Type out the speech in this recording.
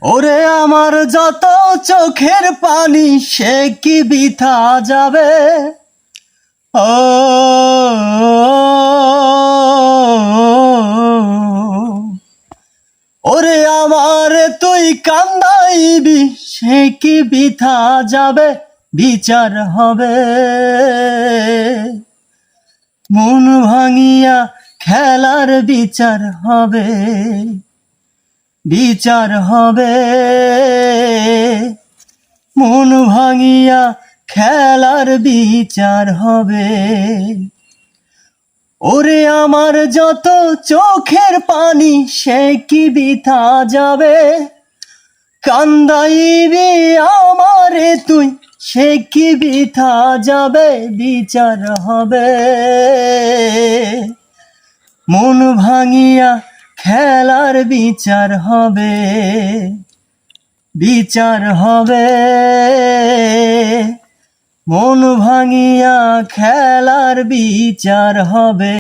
ওরে আমার যত চোখের পানি সে কি বৃথা যাবে? ও ওরে আমার তুই কান্দাইবি সে কি বৃথা যাবে? বিচার হবে মন ভাঙিয়া খেলার বিচার হবে, বিচার হবে মন ভাঙিয়া খেলার বিচার হবে। ওরে আমার যত চোখের পানি সে কি বৃথা যাবে? কান্দাইবি আমারে তুই সে কি বৃথা যাবে? বিচার হবে মন ভাঙিয়া খেলার বিচার হবে, বিচার হবে মন ভাঙিয়া খেলার বিচার হবে।